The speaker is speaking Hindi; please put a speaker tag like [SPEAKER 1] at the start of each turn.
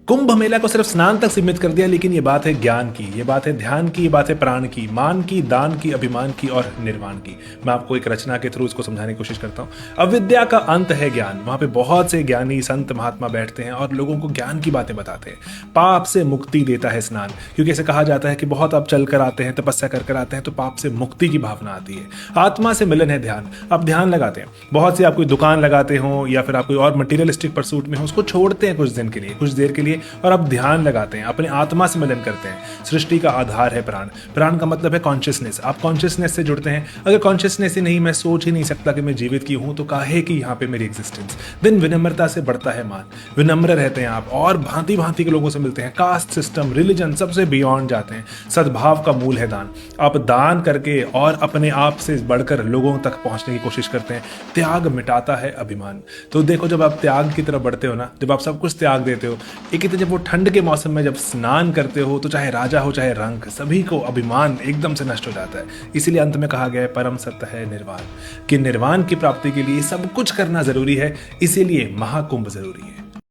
[SPEAKER 1] कुंभ मेला को सिर्फ स्नान तक सीमित कर दिया, लेकिन ये बात है ज्ञान की, ये बात है ध्यान की, ये बात है प्राण की, मान की, दान की, अभिमान की और निर्वाण की। मैं आपको एक रचना के थ्रू इसको समझाने की कोशिश करता हूँ। अविद्या का अंत है ज्ञान। वहां पे बहुत से ज्ञानी संत महात्मा बैठते हैं और लोगों को ज्ञान की बातें बताते हैं। पाप से मुक्ति देता है स्नान, क्योंकि ऐसे कहा जाता है कि बहुत आप चल कर आते हैं, तपस्या कर आते हैं तो पाप से मुक्ति की भावना आती है। आत्मा से मिलन है ध्यान। आप ध्यान लगाते हैं, बहुत सी आप कोई दुकान लगाते हो या फिर आप कोई और मटीरियलिस्टिक परसूट में हो, उसको छोड़ते हैं कुछ दिन के लिए, कुछ देर के लिए, और आप ध्यान लगाते हैं, अपने आत्मा से मिलन करते हैं। सृष्टि का आधार है प्राण। प्राण का मतलब है कॉन्शियसनेस। आप कॉन्शियसनेस से जुड़ते हैं। अगर कॉन्शियसनेस ही नहीं, मैं सोच ही नहीं सकता कि मैं जीवित की हूं, तो काहे कि यहाँ पे मेरी एग्जिस्टेंस। दिन विनम्रता से बढ़ता है मान। विनम्र रहते हैं आप और भांति भांति के लोगों से मिलते हैं। कास्ट सिस्टम, रिलीजन, सबसे बियॉन्ड जाते हैं। सद्भाव का मूल है दान। आप दान करके और अपने आप से बढ़कर लोगों तक पहुंचने की कोशिश करते हैं। त्याग मिटाता है अभिमान। तो देखो, जब आप त्याग की तरफ बढ़ते हो ना, जब आप सब कुछ त्याग देते हो, एक ही तो जब वो ठंड के मौसम में जब स्नान करते हो, तो चाहे राजा हो चाहे रंक, सभी को अभिमान एकदम से नष्ट हो जाता है। इसीलिए अंत में कहा गया है परम सत्य है निर्वाण, कि निर्वाण की प्राप्ति के लिए सब कुछ करना जरूरी है। इसीलिए महाकुंभ जरूरी है।